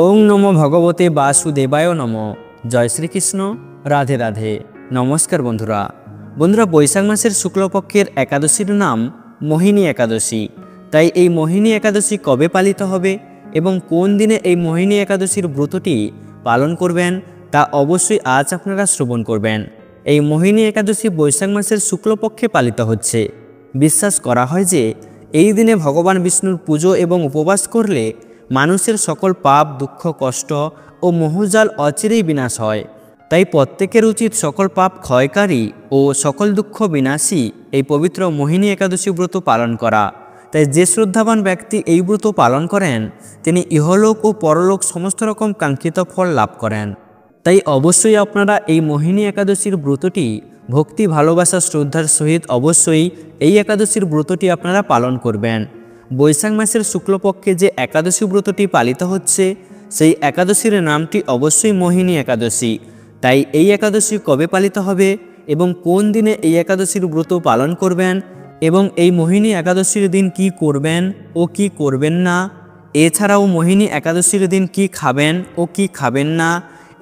ওং নমো ভগবতে বাসুদেবায় নমো। জয় শ্রীকৃষ্ণ। রাধে রাধে। নমস্কার বন্ধুরা। বৈশাখ মাসের শুক্লপক্ষের একাদশীর নাম মোহিনী একাদশী। তাই এই মোহিনী একাদশী কবে পালিত হবে এবং কোন দিনে এই মোহিনী একাদশীর ব্রতটি পালন করবেন তা অবশ্যই আজ আপনারা শ্রবণ করবেন। এই মোহিনী একাদশী বৈশাখ মাসের শুক্লপক্ষে পালিত হচ্ছে। বিশ্বাস করা হয় যে এই দিনে ভগবান বিষ্ণুর পুজো এবং উপবাস করলে মানুষের সকল পাপ, দুঃখ, কষ্ট ও মোহজাল অচিরেই বিনাশ হয়। তাই প্রত্যেকের উচিত সকল পাপ ক্ষয়কারী ও সকল দুঃখ বিনাশী এই পবিত্র মোহিনী একাদশী ব্রত পালন করা। তাই যে শ্রদ্ধাবান ব্যক্তি এই ব্রত পালন করেন তিনি ইহলোক ও পরলোক সমস্ত রকম কাঙ্ক্ষিত ফল লাভ করেন। তাই অবশ্যই আপনারা এই মোহিনী একাদশীর ব্রতটি ভক্তি, ভালোবাসা, শ্রদ্ধার সহিত অবশ্যই এই একাদশীর ব্রতটি আপনারা পালন করবেন। বৈশাখ মাসের শুক্লপক্ষে যে একাদশী ব্রতটি পালিত হচ্ছে সেই একাদশীর নামটি অবশ্যই মোহিনী একাদশী। তাই এই একাদশী কবে পালিত হবে এবং কোন দিনে এই একাদশীর ব্রত পালন করবেন এবং এই মোহিনী একাদশীর দিন কি করবেন ও কি করবেন না, এছাড়াও মোহিনী একাদশীর দিন কি খাবেন ও কি খাবেন না,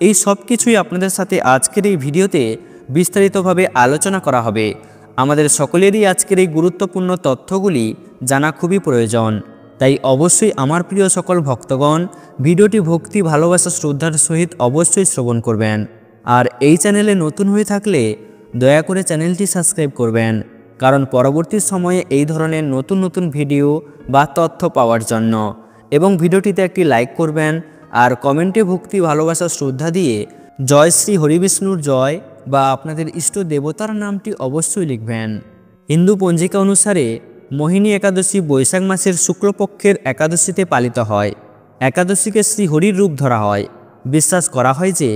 এই সব কিছুই আপনাদের সাথে আজকের এই ভিডিওতে বিস্তারিতভাবে আলোচনা করা হবে। আমাদের সকলেরই আজকের এই গুরুত্বপূর্ণ তথ্যগুলি জানা খুবই প্রয়োজন। তাই অবশ্যই আমার প্রিয় সকল ভক্তগণ ভিডিওটি ভক্তি, ভালোবাসা, শ্রদ্ধার সহিত অবশ্যই শ্রবণ করবেন। আর এই চ্যানেলে নতুন হয়ে থাকলে দয়া করে চ্যানেলটি সাবস্ক্রাইব করবেন, কারণ পরবর্তী সময়ে এই ধরনের নতুন নতুন ভিডিও বা তথ্য পাওয়ার জন্য। এবং ভিডিওটিতে একটি লাইক করবেন আর কমেন্টে ভক্তি, ভালোবাসা, শ্রদ্ধা দিয়ে জয় শ্রী হরিবিষ্ণুর জয় বা আপনাদের ইষ্ট দেবতার নামটি অবশ্যই লিখবেন। হিন্দু পঞ্জিকা অনুসারে মোহিনী একাদশী বৈশাখ মাসের শুক্লপক্ষের একাদশীতে পালিত হয়। একাদশীকে শ্রী হরির রূপ ধরা হয়। বিশ্বাস করা হয় যে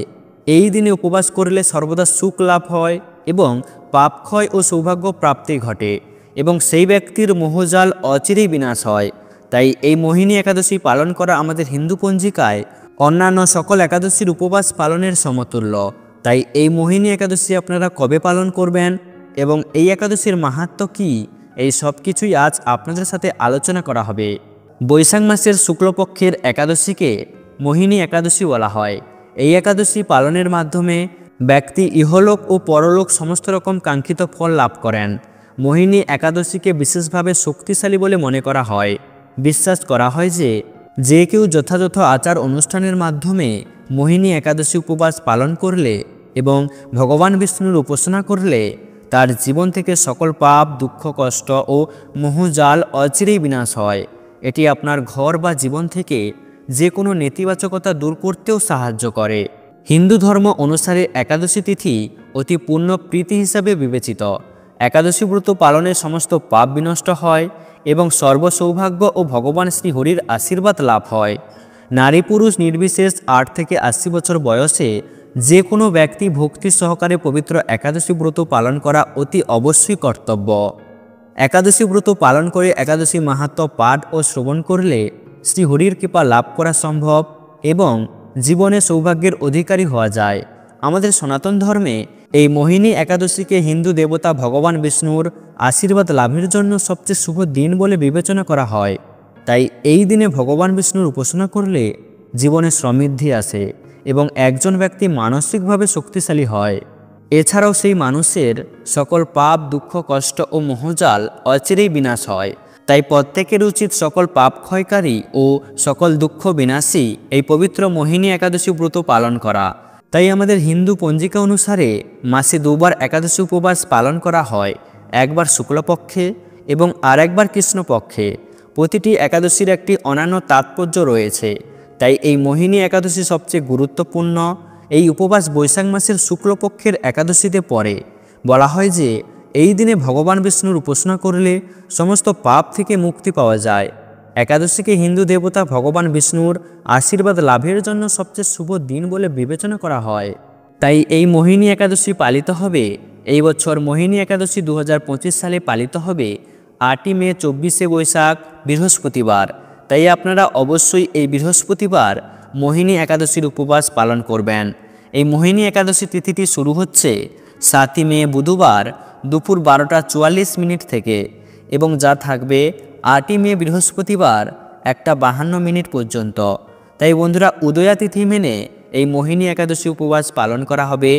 এই দিনে উপবাস করলে সর্বদা সুখ লাভ হয় এবং পাপ ক্ষয় ও সৌভাগ্য প্রাপ্তি ঘটে এবং সেই ব্যক্তির মোহজাল অচিরেই বিনাশ হয়। তাই এই মোহিনী একাদশী পালন করা আমাদের হিন্দু পঞ্জিকায় অন্যান্য সকল একাদশীর উপবাস পালনের সমতুল্য। তাই এই মোহিনী একাদশী আপনারা কবে পালন করবেন এবং এই একাদশীর মাহাত্ম্য কী, এই সব কিছুই আজ আপনাদের সাথে আলোচনা করা হবে। বৈশাখ মাসের শুক্লপক্ষের একাদশীকে মোহিনী একাদশী বলা হয়। এই একাদশী পালনের মাধ্যমে ব্যক্তি ইহলোক ও পরলোক সমস্ত রকম কাঙ্ক্ষিত ফল লাভ করেন। মোহিনী একাদশীকে বিশেষভাবে শক্তিশালী বলে মনে করা হয়। বিশ্বাস করা হয় যে কেউ যথাযথ আচার অনুষ্ঠানের মাধ্যমে মোহিনী একাদশী উপবাস পালন করলে এবং ভগবান বিষ্ণুর উপাসনা করলে তার জীবন থেকে সকল পাপ, দুঃখ, কষ্ট ও মোহজাল অচিরেই বিনাশ হয়। এটি আপনার ঘর বা জীবন থেকে যে কোনো নেতিবাচকতা দূর করতেও সাহায্য করে। হিন্দু ধর্ম অনুসারে একাদশী তিথি অতি পূর্ণ প্রীতি হিসাবে বিবেচিত। একাদশী ব্রত পালনে সমস্ত পাপ বিনষ্ট হয় এবং সর্বসৌভাগ্য ও ভগবান শ্রী হরির আশীর্বাদ লাভ হয়। নারী পুরুষ নির্বিশেষ 8 থেকে 80 বছর বয়সে যে কোনো ব্যক্তি ভক্তি সহকারে পবিত্র একাদশী ব্রত পালন করা অতি অবশ্যই কর্তব্য। একাদশী ব্রত পালন করে একাদশী মাহাত্ম্য পাঠ ও শ্রবণ করলে শ্রী হরির কৃপা লাভ করা সম্ভব এবং জীবনে সৌভাগ্যের অধিকারী হওয়া যায়। আমাদের সনাতন ধর্মে এই মোহিনী একাদশীকে হিন্দু দেবতা ভগবান বিষ্ণুর আশীর্বাদ লাভের জন্য সবচেয়ে শুভ দিন বলে বিবেচনা করা হয়। তাই এই দিনে ভগবান বিষ্ণুর উপাসনা করলে জীবনে সমৃদ্ধি আসে এবং একজন ব্যক্তি মানসিকভাবে শক্তিশালী হয়। এছাড়াও সেই মানুষের সকল পাপ, দুঃখ, কষ্ট ও মোহজাল অচিরেই বিনাশ হয়। তাই প্রত্যেকের উচিত সকল পাপ ক্ষয়কারী ও সকল দুঃখ বিনাশী এই পবিত্র মোহিনী একাদশী ব্রত পালন করা। তাই আমাদের হিন্দু পঞ্জিকা অনুসারে মাসে 2 বার একাদশী উপবাস পালন করা হয়, একবার শুক্লপক্ষে এবং আরেকবার কৃষ্ণপক্ষে। প্রতিটি একাদশীর একটি অনন্য তাৎপর্য রয়েছে। তাই এই মোহিনী একাদশী সবচেয়ে গুরুত্বপূর্ণ। এই উপবাস বৈশাখ মাসের শুক্লপক্ষের একাদশীতে পড়ে। বলা হয় যে এই দিনে ভগবান বিষ্ণুর উপাসনা করলে সমস্ত পাপ থেকে মুক্তি পাওয়া যায়। একাদশীকে হিন্দু দেবতা ভগবান বিষ্ণুর আশীর্বাদ লাভের জন্য সবচেয়ে শুভ দিন বলে বিবেচনা করা হয়। তাই এই মোহিনী একাদশী পালিত হবে। এই বছর মোহিনী একাদশী 2025 সালে পালিত হবে 8ই মে, 24শে বৈশাখ, বৃহস্পতিবার। তাই আপনারা অবশ্যই এই বৃহস্পতিবার মোহিনী একাদশীর উপবাস পালন করবেন। এই মোহিনী একাদশী তিথিটি শুরু হচ্ছে 7ই মে বুধবার দুপুর 12:44 থেকে এবং যা থাকবে 8ই মে বৃহস্পতিবার 1:52 পর্যন্ত। তাই বন্ধুরা উদয়া তিথি মেনে এই মোহিনী একাদশী উপবাস পালন করা হবে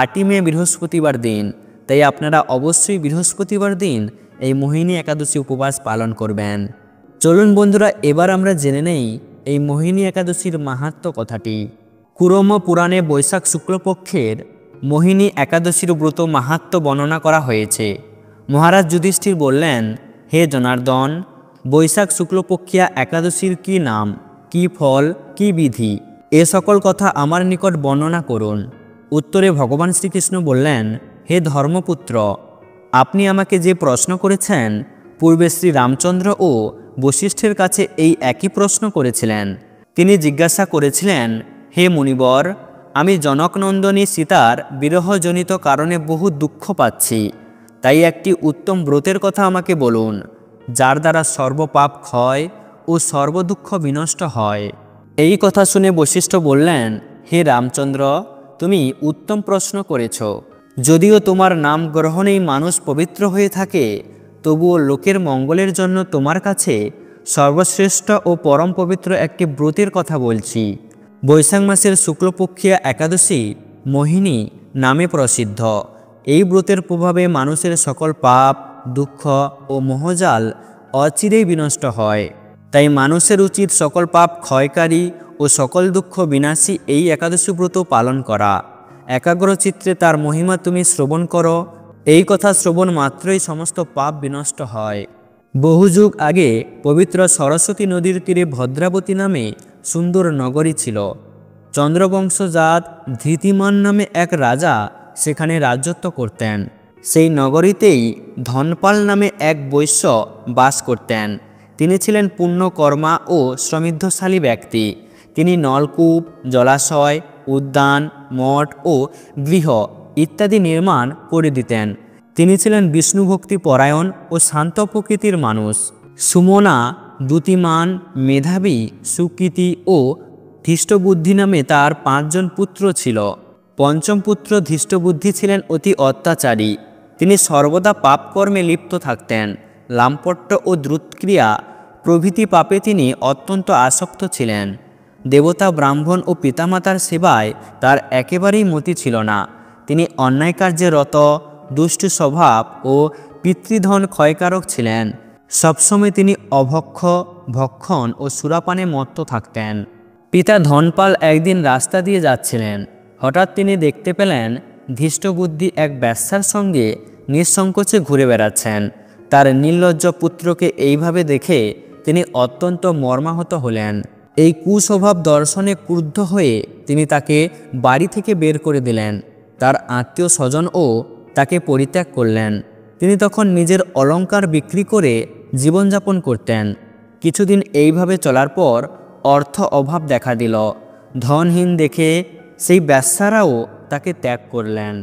8ই মে বৃহস্পতিবার দিন। তাই আপনারা অবশ্যই বৃহস্পতিবার দিন এই মোহিনী একাদশী উপবাস পালন করবেন। চলুন বন্ধুরা এবার আমরা জেনে নেই এই মোহিনী একাদশীর মাহাত্ম্য কথাটি। কুরম পুরাণে বৈশাখ শুক্লপক্ষের মোহিনী একাদশীর ব্রত মাহাত্ম্য বর্ণনা করা হয়েছে। মহারাজ যুধিষ্ঠির বললেন, হে জনার্দন, বৈশাখ শুক্লপক্ষিয়া একাদশীর কি নাম, কি ফল, কি বিধি, এ সকল কথা আমার নিকট বর্ণনা করুন। উত্তরে ভগবান শ্রীকৃষ্ণ বললেন, হে ধর্মপুত্র, আপনি আমাকে যে প্রশ্ন করেছেন, পূর্বে শ্রী রামচন্দ্র ও বশিষ্ঠের কাছে এই একই প্রশ্ন করেছিলেন। তিনি জিজ্ঞাসা করেছিলেন, হে মুনিবর, আমি জনকনন্দিনী সীতার বিরহজনিত কারণে বহু দুঃখ পাচ্ছি, তাই একটি উত্তম ব্রতের কথা আমাকে বলুন, যার দ্বারা সর্বপাপ ক্ষয় ও সর্বদুঃখ বিনষ্ট হয়। এই কথা শুনে বশিষ্ঠ বললেন, হে রামচন্দ্র, তুমি উত্তম প্রশ্ন করেছ। যদিও তোমার নাম গ্রহণেই মানুষ পবিত্র হয়ে থাকে, তবুও লোকের মঙ্গলের জন্য তোমার কাছে সর্বশ্রেষ্ঠ ও পরম পবিত্র একটি ব্রতের কথা বলছি। বৈশাখ মাসের শুক্লপক্ষিয়া একাদশী মোহিনী নামে প্রসিদ্ধ। এই ব্রতের প্রভাবে মানুষের সকল পাপ, দুঃখ ও মোহজাল অচিরেই বিনষ্ট হয়। তাই মানুষের উচিত সকল পাপ ক্ষয়কারী ও সকল দুঃখ বিনাশী এই একাদশী ব্রত পালন করা। একাগ্রচিত্তে তার মহিমা তুমি শ্রবণ করো। এই কথা শ্রবণ মাত্রই সমস্ত পাপ বিনষ্ট হয়। বহু যুগ আগে পবিত্র সরস্বতী নদীর তীরে ভদ্রাবতী নামে সুন্দর নগরী ছিল। চন্দ্রবংশজাত ধৃতিমান নামে এক রাজা সেখানে রাজত্ব করতেন। সেই নগরীতেই ধনপাল নামে এক বৈশ্য বাস করতেন। তিনি ছিলেন পুণ্যকর্মা ও সমৃদ্ধশালী ব্যক্তি। তিনি নলকূপ, জলাশয়, উদ্যান, মঠ ও গৃহ ইত্যাদি নির্মাণ করে দিতেন। তিনি ছিলেন বিষ্ণুভক্তি পরায়ণ ও শান্ত প্রকৃতির মানুষ। সুমনা, দ্যুতিমান, মেধাবী, সুকৃতি ও ধৃষ্টবুদ্ধি নামে তার 5 জন পুত্র ছিল। পঞ্চম পুত্র ধৃষ্টবুদ্ধি ছিলেন অতি অত্যাচারী। তিনি সর্বদা পাপকর্মে লিপ্ত থাকতেন। লাম্পট্য ও দ্রুতক্রিয়া প্রভৃতি পাপে তিনি অত্যন্ত আসক্ত ছিলেন। দেবতা, ব্রাহ্মণ ও পিতামাতার সেবায় তার একেবারেই মতি ছিল না। তিনি অন্যায় কার্যে রত, দুষ্টু স্বভাব ও পিতৃধন ক্ষয়কারক ছিলেন। সবসময় তিনি অভক্ষ, ভক্ষণ ও সুরাপানে মত্ত থাকতেন। পিতা ধনপাল একদিন রাস্তা দিয়ে যাচ্ছিলেন। হঠাৎ তিনি দেখতে পেলেন ধৃষ্টবুদ্ধি এক বেশ্যার সঙ্গে নিঃসংকোচে ঘুরে বেড়াচ্ছেন। তার নির্লজ্জ পুত্রকে এইভাবে দেখে তিনি অত্যন্ত মর্মাহত হলেন। এই কুস্বভাব দর্শনে ক্রুদ্ধ হয়ে তিনি তাকে বাড়ি থেকে বের করে দিলেন। তার আত্মীয় স্বজনও তাকে পরিত্যাগ করলেন। তিনি তখন নিজের অলংকার বিক্রি করে জীবনযাপন করতেন। কিছুদিন এইভাবে চলার পর অর্থ অভাব দেখা দিল। ধনহীন দেখে সেই বেশ্যারাও তাকে ত্যাগ করলেন।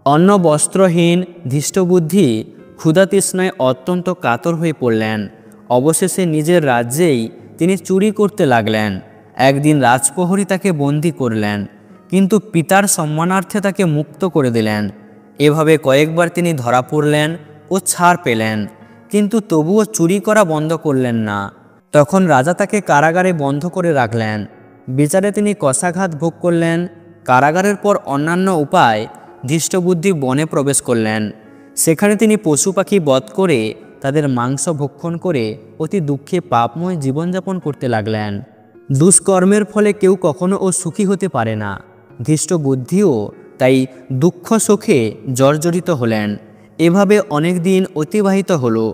অন্ন বস্ত্রহীন ধৃষ্টবুদ্ধি ক্ষুধাতৃষ্ণায় অত্যন্ত কাতর হয়ে পড়লেন। অবশেষে নিজের রাজ্যেই তিনি চুরি করতে লাগলেন। একদিন রাজপ্রহরী তাকে বন্দী করলেন, কিন্তু পিতার সম্মানার্থে তাকে মুক্ত করে দিলেন। এভাবে কয়েকবার তিনি ধরা পড়লেন ও ছাড় পেলেন, কিন্তু তবুও চুরি করা বন্ধ করলেন না। তখন রাজা তাকে কারাগারে বন্ধ করে রাখলেন। বিচারে তিনি কষাঘাত ভোগ করলেন। কারাগারের পর অন্যান্য উপায় ধৃষ্টবুদ্ধি বনে প্রবেশ করলেন। সেখানে তিনি পশু পাখি বধ করে তাদের মাংস ভক্ষণ করে অতি দুঃখে পাপময় জীবনযাপন করতে লাগলেন। দুষ্কর্মের ফলে কেউ কখনো সুখী হতে পারে না। ধৃষ্টবুদ্ধিও তাই দুঃখ শোকে জর্জরিত হলেন। এভাবে অনেক দিন অতিবাহিত হলো।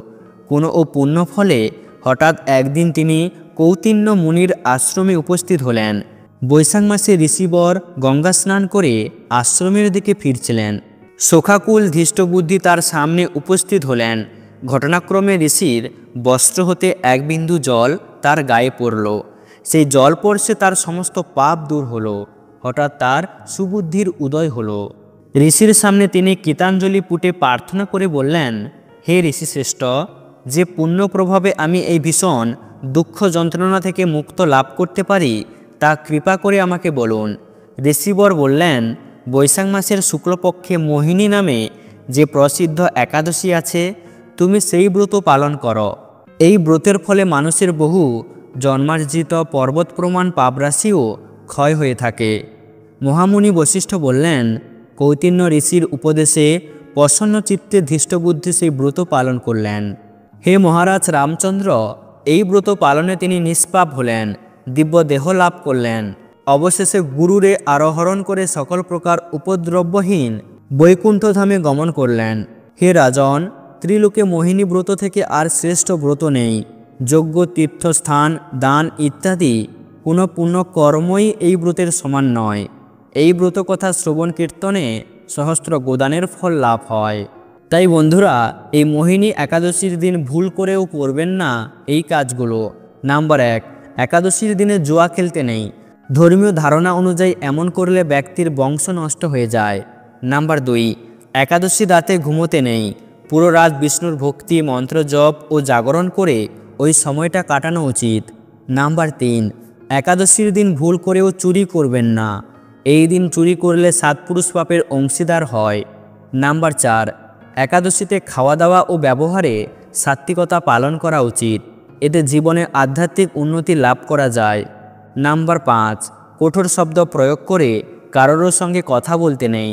কোনো পুণ্য ফলে হঠাৎ একদিন তিনি কৌতিন্য মুনির আশ্রমে উপস্থিত হলেন। বৈশাখ মাসে ঋষিবর গঙ্গা স্নান করে আশ্রমের দিকে ফিরছিলেন। শোকাকুল ধৃষ্টবুদ্ধি তার সামনে উপস্থিত হলেন। ঘটনাক্রমে ঋষির বস্ত্র হতে এক বিন্দু জল তার গায়ে পড়ল। সেই জল পড়ছে তার সমস্ত পাপ দূর হলো। হঠাৎ তার সুবুদ্ধির উদয় হলো। ঋষির সামনে তিনি কৃতাঞ্জলি পুটে প্রার্থনা করে বললেন, হে ঋষিশ্রেষ্ঠ, যে পুণ্য প্রভাবে আমি এই ভীষণ দুঃখ যন্ত্রণা থেকে মুক্ত লাভ করতে পারি তা কৃপা করে আমাকে বলুন। ঋষিবর বললেন, বৈশাখ মাসের শুক্লপক্ষে মোহিনী নামে যে প্রসিদ্ধ একাদশী আছে, তুমি সেই ব্রত পালন করো। এই ব্রতের ফলে মানুষের বহু জন্মার্জিত পর্বত প্রমাণ পাপরাশিও ক্ষয় হয়ে থাকে। মহামুনি বশিষ্ঠ বললেন, কৌতিন্য ঋষির উপদেশে প্রসন্ন চিত্তে ধৃষ্টবুদ্ধি সেই ব্রত পালন করলেন। হে মহারাজ রামচন্দ্র, এই ব্রত পালনে তিনি নিষ্পাপ হলেন, দিব্য দেহ লাভ করলেন। অবশেষে গুরুরে আরোহণ করে সকল প্রকার উপদ্রব্যহীন বৈকুণ্ঠধামে গমন করলেন। হে রাজন, ত্রিলোকে মোহিনী ব্রত থেকে আর শ্রেষ্ঠ ব্রত নেই। যজ্ঞ, তীর্থস্থান, দান ইত্যাদি কোনো পুণ্য কর্মই এই ব্রতের সমান নয়। এই ব্রত কথা শ্রবণ কীর্তনে সহস্র গোদানের ফল লাভ হয়। তাই বন্ধুরা, এই মোহিনী একাদশীর দিন ভুল করেও করবেন না এই কাজগুলো। নাম্বার 1, একাদশীর দিনে জুয়া খেলতে নেই। ধর্মীয় ধারণা অনুযায়ী এমন করলে ব্যক্তির বংশ নষ্ট হয়ে যায়। নাম্বার 2, একাদশী রাতে ঘুমোতে নেই। পুরো রাত বিষ্ণুর ভক্তি, মন্ত্র জপ ও জাগরণ করে ওই সময়টা কাটানো উচিত। নাম্বার 3, একাদশীর দিন ভুল করেও চুরি করবেন না। এই দিন চুরি করলে 7 পুরুষ পাপের অংশীদার হয়। নাম্বার 4, একাদশীতে খাওয়া দাওয়া ও ব্যবহারে সাত্ত্বিকতা পালন করা উচিত। এতে জীবনে আধ্যাত্মিক উন্নতি লাভ করা যায়। নাম্বার 5, কঠোর শব্দ প্রয়োগ করে কারোর সঙ্গে কথা বলতে নেই।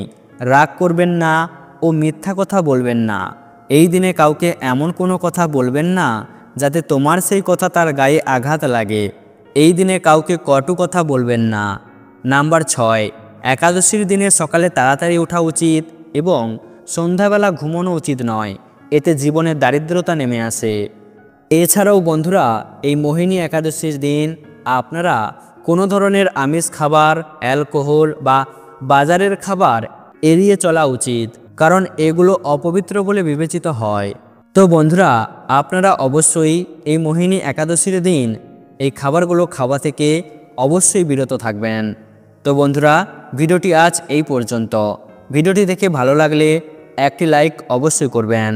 রাগ করবেন না ও মিথ্যা কথা বলবেন না। এই দিনে কাউকে এমন কোনো কথা বলবেন না যাতে তোমার সেই কথা তার গায়ে আঘাত লাগে। এই দিনে কাউকে কটু কথা বলবেন না। নাম্বার 6, একাদশীর দিনে সকালে তাড়াতাড়ি ওঠা উচিত এবং সন্ধ্যাবেলা ঘুমানো উচিত নয়। এতে জীবনের দারিদ্রতা নেমে আসে। এছাড়াও বন্ধুরা, এই মোহিনী একাদশীর দিন আপনারা কোনো ধরনের আমিষ খাবার, অ্যালকোহল বা বাজারের খাবার এড়িয়ে চলা উচিত, কারণ এগুলো অপবিত্র বলে বিবেচিত হয়। তো বন্ধুরা, আপনারা অবশ্যই এই মোহিনী একাদশীর দিন এই খাবারগুলো খাওয়া থেকে অবশ্যই বিরত থাকবেন। তো বন্ধুরা, ভিডিওটি আজ এই পর্যন্ত। ভিডিওটি দেখে ভালো লাগলে একটি লাইক অবশ্যই করবেন।